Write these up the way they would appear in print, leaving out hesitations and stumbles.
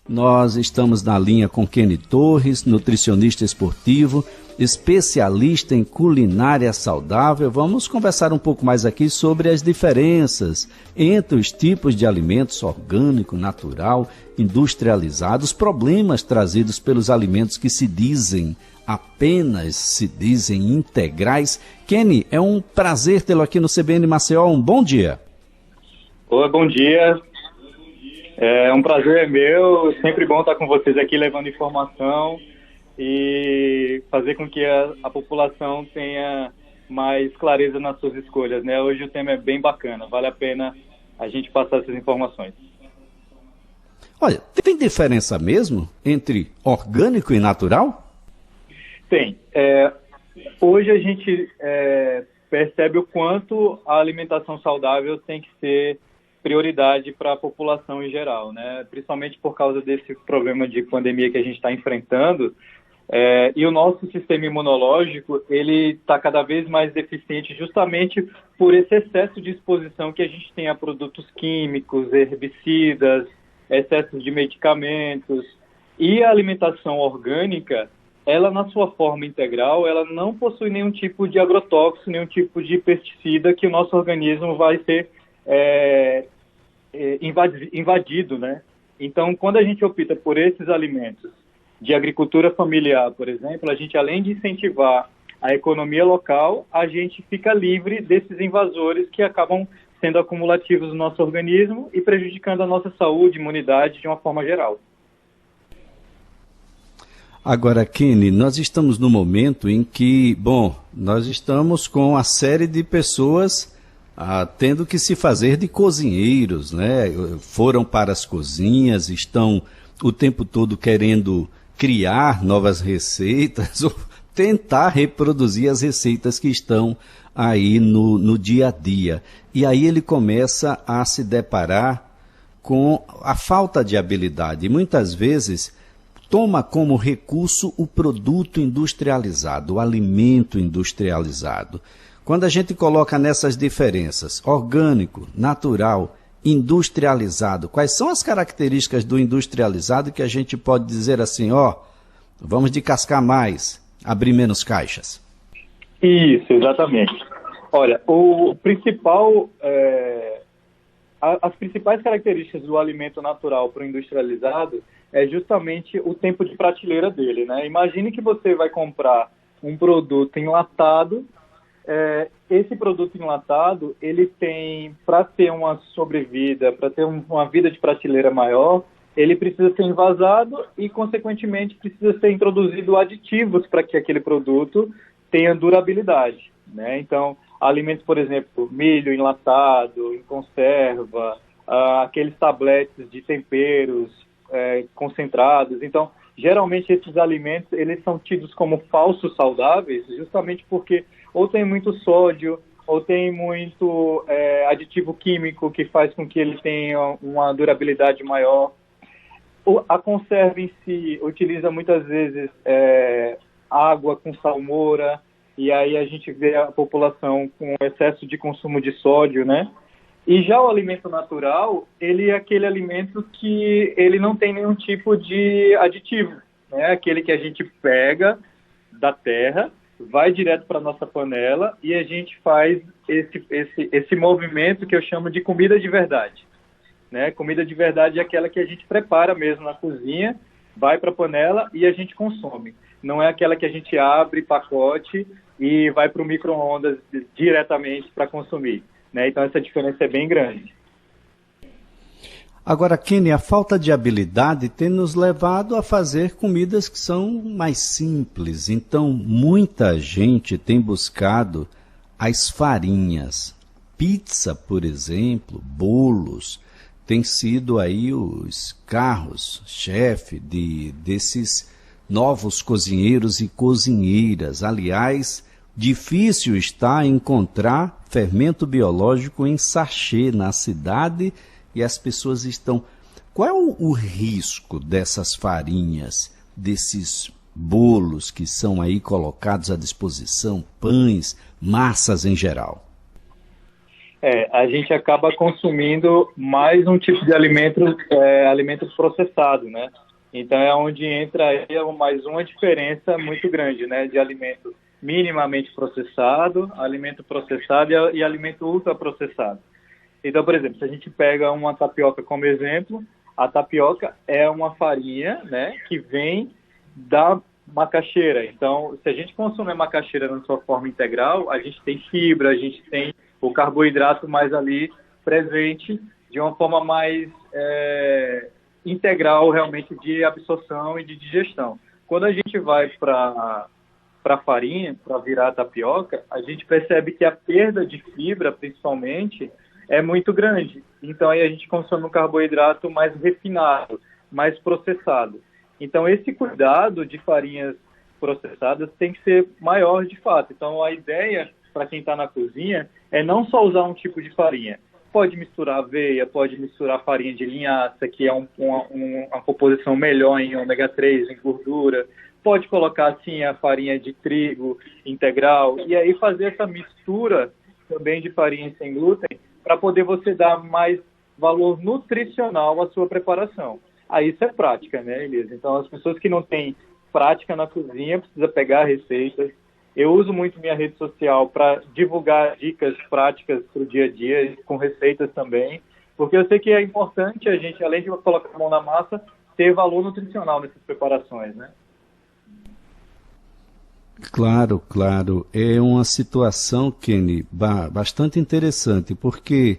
Nós estamos na linha com Kenny Torres, nutricionista esportivo, especialista em culinária saudável. Vamos conversar um pouco mais aqui sobre as diferenças entre os tipos de alimentos orgânico, natural, industrializado, os problemas trazidos pelos alimentos que apenas se dizem integrais. Kenny, é um prazer tê-lo aqui no CBN Maceió. Um bom dia. Oi, bom dia. É um prazer meu, sempre bom estar com vocês aqui levando informação e fazer com que a população tenha mais clareza nas suas escolhas, né? Hoje o tema é bem bacana, vale a pena a gente passar essas informações. Olha, tem diferença mesmo entre orgânico e natural? Tem. Hoje a gente percebe o quanto a alimentação saudável tem que ser prioridade para a população em geral, né? Principalmente por causa desse problema de pandemia que a gente está enfrentando. E o nosso sistema imunológico, ele está cada vez mais deficiente justamente por esse excesso de exposição que a gente tem a produtos químicos, herbicidas, excesso de medicamentos. E a alimentação orgânica, ela na sua forma integral, ela não possui nenhum tipo de agrotóxico, nenhum tipo de pesticida que o nosso organismo vai ser invadido, né? Então, quando a gente opta por esses alimentos de agricultura familiar, por exemplo, a gente, além de incentivar a economia local, a gente fica livre desses invasores que acabam sendo acumulativos no nosso organismo e prejudicando a nossa saúde, imunidade de uma forma geral. Agora, Kenny, nós estamos no momento em que, nós estamos com a série de pessoas tendo que se fazer de cozinheiros, né? Foram para as cozinhas, estão o tempo todo querendo criar novas receitas ou tentar reproduzir as receitas que estão aí no dia a dia. E aí ele começa a se deparar com a falta de habilidade. E muitas vezes toma como recurso o produto industrializado, o alimento industrializado. Quando a gente coloca nessas diferenças, orgânico, natural, industrializado, quais são as características do industrializado que a gente pode dizer assim, vamos descascar mais, abrir menos caixas? Isso, exatamente. Olha, as principais características do alimento natural para o industrializado é justamente o tempo de prateleira dele, né? Imagine que você vai comprar um produto enlatado. Esse produto enlatado, ele tem, para ter uma sobrevida, para ter uma vida de prateleira maior, ele precisa ser envasado e, consequentemente, precisa ser introduzido aditivos para que aquele produto tenha durabilidade, né? Então, alimentos, por exemplo, milho enlatado, em conserva, aqueles tabletes de temperos concentrados. Então, geralmente esses alimentos, eles são tidos como falsos saudáveis, justamente porque ou tem muito sódio, ou tem muito aditivo químico que faz com que ele tenha uma durabilidade maior. A conserva em si utiliza muitas vezes água com salmoura, e aí a gente vê a população com excesso de consumo de sódio, né? E já o alimento natural, ele é aquele alimento que ele não tem nenhum tipo de aditivo, né? Aquele que a gente pega da terra, vai direto para a nossa panela e a gente faz esse movimento que eu chamo de comida de verdade, né? Comida de verdade é aquela que a gente prepara mesmo na cozinha, vai para a panela e a gente consome. Não é aquela que a gente abre pacote e vai para o micro-ondas diretamente para consumir, né? Então essa diferença é bem grande. Agora, Kenny, a falta de habilidade tem nos levado a fazer comidas que são mais simples. Então, muita gente tem buscado as farinhas. Pizza, por exemplo, bolos, tem sido aí os carros-chefe desses novos cozinheiros e cozinheiras. Aliás, difícil está encontrar fermento biológico em sachê na cidade e as pessoas estão... Qual é o risco dessas farinhas, desses bolos que são aí colocados à disposição, pães, massas em geral? A gente acaba consumindo mais um tipo de alimento processado, né? Então é onde entra aí mais uma diferença muito grande, né? De alimento minimamente processado, alimento processado e alimento ultraprocessado. Então, por exemplo, se a gente pega uma tapioca como exemplo, a tapioca é uma farinha, né, que vem da macaxeira. Então, se a gente consome a macaxeira na sua forma integral, a gente tem fibra, a gente tem o carboidrato mais ali presente de uma forma mais integral, realmente, de absorção e de digestão. Quando a gente vai para farinha, para virar tapioca, a gente percebe que a perda de fibra, principalmente, é muito grande. Então, aí a gente consome um carboidrato mais refinado, mais processado. Então, esse cuidado de farinhas processadas tem que ser maior de fato. Então, a ideia para quem está na cozinha é não só usar um tipo de farinha. Pode misturar aveia, pode misturar farinha de linhaça, que é uma composição melhor em ômega 3, em gordura. Pode colocar, assim, a farinha de trigo integral. E aí fazer essa mistura também de farinha sem glúten para poder você dar mais valor nutricional à sua preparação. Aí isso é prática, né, Elisa? Então, as pessoas que não têm prática na cozinha precisam pegar receitas. Eu uso muito minha rede social para divulgar dicas práticas para o dia a dia, com receitas também, porque eu sei que é importante a gente, além de colocar a mão na massa, ter valor nutricional nessas preparações, né? Claro, claro. É uma situação, Kenny, bastante interessante, porque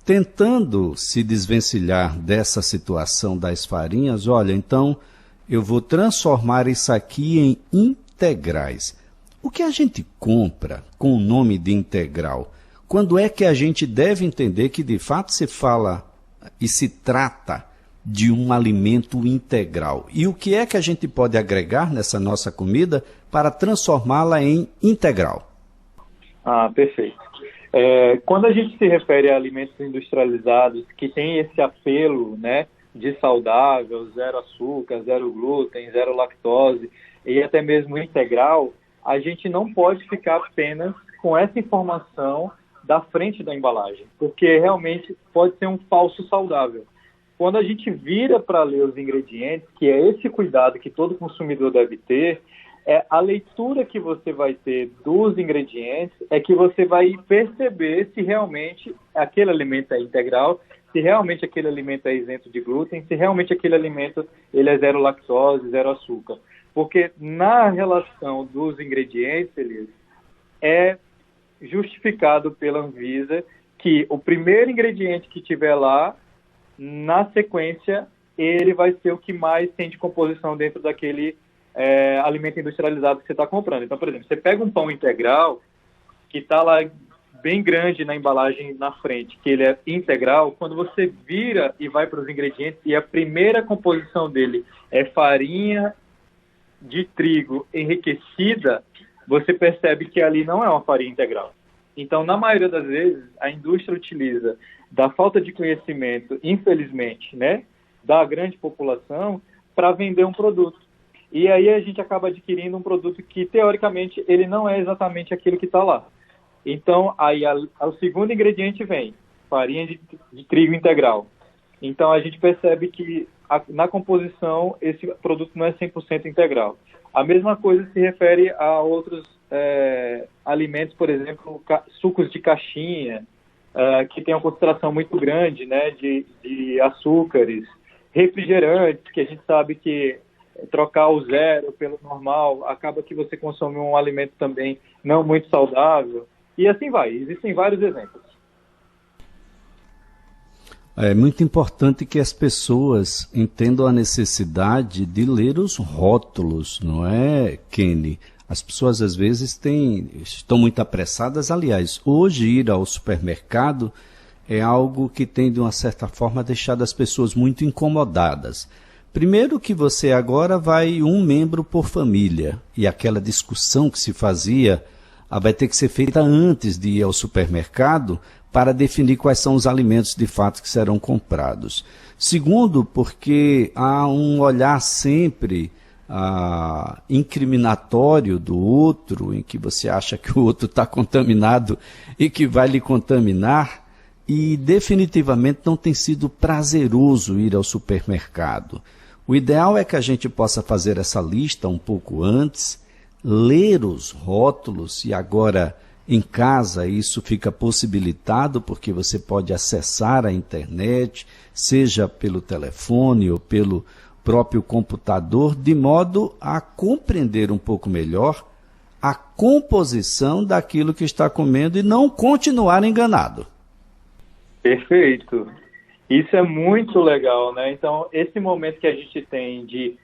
tentando se desvencilhar dessa situação das farinhas, olha, então eu vou transformar isso aqui em integrais. O que a gente compra com o nome de integral? Quando é que a gente deve entender que de fato se fala e se trata de um alimento integral? E o que é que a gente pode agregar nessa nossa comida para transformá-la em integral? Perfeito. Quando a gente se refere a alimentos industrializados que têm esse apelo, né, de saudável, zero açúcar, zero glúten, zero lactose e até mesmo integral, a gente não pode ficar apenas com essa informação da frente da embalagem, porque realmente pode ser um falso saudável. Quando a gente vira para ler os ingredientes, que é esse cuidado que todo consumidor deve ter, a leitura que você vai ter dos ingredientes é que você vai perceber se realmente aquele alimento é integral, se realmente aquele alimento é isento de glúten, se realmente aquele alimento ele é zero lactose, zero açúcar. Porque na relação dos ingredientes, Elisa, é justificado pela Anvisa que o primeiro ingrediente que tiver lá, na sequência, ele vai ser o que mais tem de composição dentro daquele alimento industrializado que você está comprando. Então, por exemplo, você pega um pão integral, que está lá bem grande na embalagem na frente, que ele é integral, quando você vira e vai para os ingredientes, e a primeira composição dele é farinha de trigo enriquecida, você percebe que ali não é uma farinha integral. Então, na maioria das vezes, a indústria utiliza da falta de conhecimento, infelizmente, né, da grande população, para vender um produto. E aí a gente acaba adquirindo um produto que, teoricamente, ele não é exatamente aquilo que está lá. Então, aí o segundo ingrediente vem, farinha de trigo integral. Então, a gente percebe que na composição esse produto não é 100% integral. A mesma coisa se refere a outros alimentos, por exemplo, sucos de caixinha, que tem uma concentração muito grande, né, de açúcares, refrigerantes, que a gente sabe que trocar o zero pelo normal acaba que você consome um alimento também não muito saudável, e assim vai. Existem vários exemplos. É muito importante que as pessoas entendam a necessidade de ler os rótulos, não é, Kenny? As pessoas às vezes estão muito apressadas. Aliás, hoje ir ao supermercado é algo que tem, de uma certa forma, deixado as pessoas muito incomodadas. Primeiro que você agora vai um membro por família, e aquela discussão que se fazia vai ter que ser feita antes de ir ao supermercado para definir quais são os alimentos de fato que serão comprados. Segundo, porque há um olhar sempre incriminatório do outro, em que você acha que o outro está contaminado e que vai lhe contaminar, e definitivamente não tem sido prazeroso ir ao supermercado. O ideal é que a gente possa fazer essa lista um pouco antes, ler os rótulos, e agora em casa isso fica possibilitado porque você pode acessar a internet, seja pelo telefone ou pelo próprio computador, de modo a compreender um pouco melhor a composição daquilo que está comendo e não continuar enganado. Perfeito. Isso é muito legal, né? Então, esse momento que a gente tem de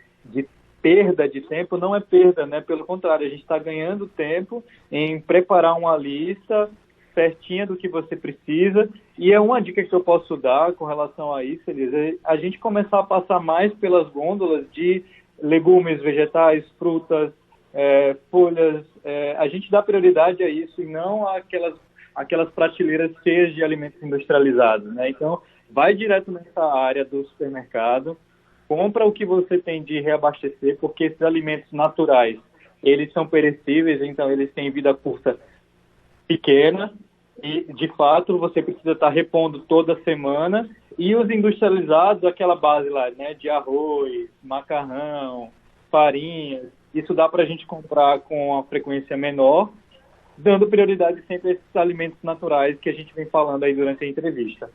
perda de tempo não é perda, né? Pelo contrário, a gente está ganhando tempo em preparar uma lista certinha do que você precisa. E é uma dica que eu posso dar com relação a isso, Elisa, é a gente começar a passar mais pelas gôndolas de legumes, vegetais, frutas, folhas. A gente dá prioridade a isso e não aquelas prateleiras cheias de alimentos industrializados, né? Então, vai direto nessa área do supermercado, compra o que você tem de reabastecer, porque esses alimentos naturais, eles são perecíveis, então eles têm vida curta pequena e, de fato, você precisa estar repondo toda semana. E os industrializados, aquela base lá, né, de arroz, macarrão, farinha, isso dá para a gente comprar com uma frequência menor, dando prioridade sempre a esses alimentos naturais que a gente vem falando aí durante a entrevista.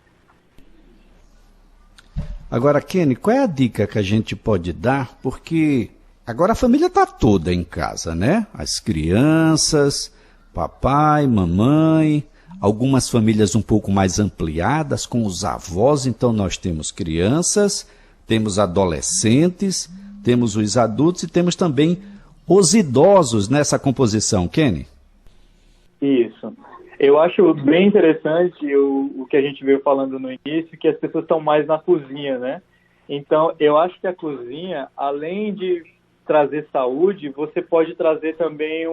Agora, Kenny, qual é a dica que a gente pode dar? Porque agora a família está toda em casa, né? As crianças, papai, mamãe, algumas famílias um pouco mais ampliadas, com os avós. Então nós temos crianças, temos adolescentes, temos os adultos e temos também os idosos nessa composição, Kenny. Isso. Eu acho bem interessante o que a gente veio falando no início, que as pessoas estão mais na cozinha, né? Então, eu acho que a cozinha, além de trazer saúde, você pode trazer também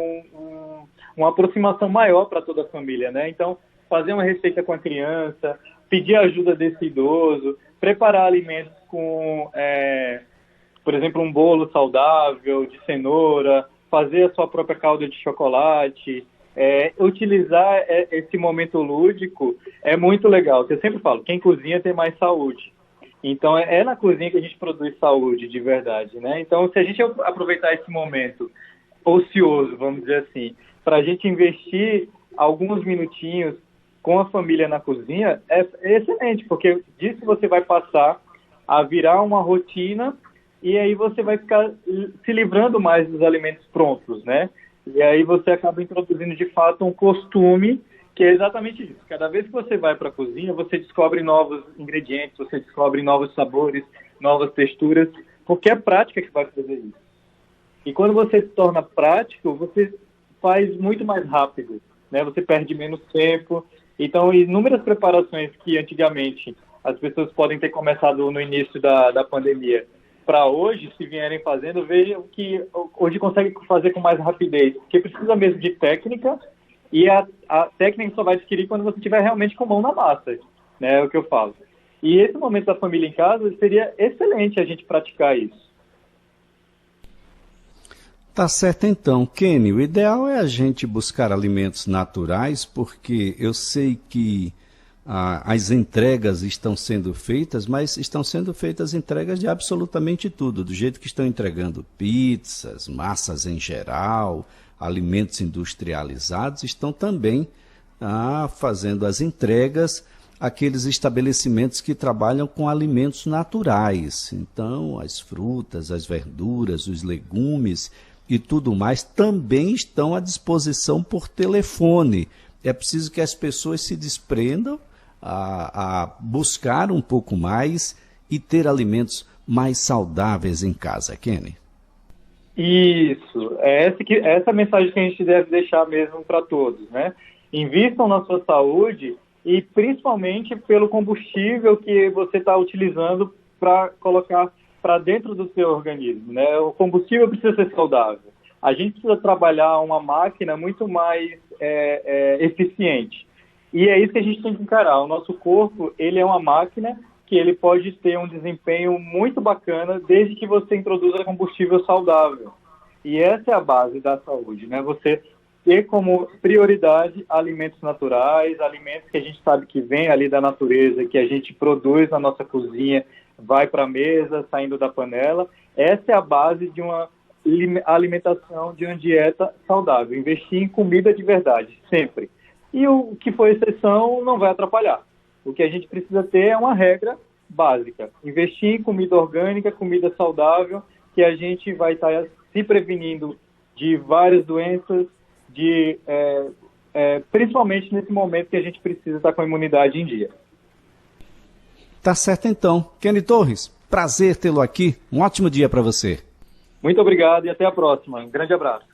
uma aproximação maior para toda a família, né? Então, fazer uma receita com a criança, pedir ajuda desse idoso, preparar alimentos com, por exemplo, um bolo saudável de cenoura, fazer a sua própria calda de chocolate. Utilizar esse momento lúdico é muito legal. Eu sempre falo, quem cozinha tem mais saúde. Então, é na cozinha que a gente produz saúde de verdade, né? Então, se a gente aproveitar esse momento ocioso, vamos dizer assim, para a gente investir alguns minutinhos com a família na cozinha, é excelente, porque disso você vai passar a virar uma rotina e aí você vai ficar se livrando mais dos alimentos prontos, né? E aí você acaba introduzindo, de fato, um costume que é exatamente isso. Cada vez que você vai para a cozinha, você descobre novos ingredientes, você descobre novos sabores, novas texturas, porque é a prática que vai fazer isso. E quando você se torna prático, você faz muito mais rápido, né? Você perde menos tempo. Então, inúmeras preparações que antigamente as pessoas podem ter começado no início da pandemia, para hoje, se vierem fazendo, vejam que hoje consegue fazer com mais rapidez, porque precisa mesmo de técnica, e a técnica só vai adquirir quando você estiver realmente com a mão na massa, né, é o que eu falo. E esse momento da família em casa seria excelente a gente praticar isso. Tá certo então, Kenny, o ideal é a gente buscar alimentos naturais, porque eu sei que as entregas estão sendo feitas, mas estão sendo feitas entregas de absolutamente tudo, do jeito que estão entregando pizzas, massas em geral, alimentos industrializados, estão também fazendo as entregas àqueles estabelecimentos que trabalham com alimentos naturais. Então, as frutas, as verduras, os legumes e tudo mais também estão à disposição por telefone. É preciso que as pessoas se desprendam a buscar um pouco mais e ter alimentos mais saudáveis em casa, Kenny. Isso, essa mensagem que a gente deve deixar mesmo para todos, né? Invistam na sua saúde e principalmente pelo combustível que você está utilizando para colocar para dentro do seu organismo, né? O combustível precisa ser saudável. A gente precisa trabalhar uma máquina muito mais eficiente. E é isso que a gente tem que encarar. O nosso corpo, ele é uma máquina que ele pode ter um desempenho muito bacana desde que você introduza combustível saudável. E essa é a base da saúde, né? Você ter como prioridade alimentos naturais, alimentos que a gente sabe que vem ali da natureza, que a gente produz na nossa cozinha, vai para a mesa, saindo da panela. Essa é a base de uma alimentação, de uma dieta saudável. Investir em comida de verdade, sempre. E o que for exceção não vai atrapalhar. O que a gente precisa ter é uma regra básica. Investir em comida orgânica, comida saudável, que a gente vai estar se prevenindo de várias doenças, principalmente nesse momento que a gente precisa estar com a imunidade em dia. Tá certo então. Kenny Torres, prazer tê-lo aqui. Um ótimo dia para você. Muito obrigado e até a próxima. Um grande abraço.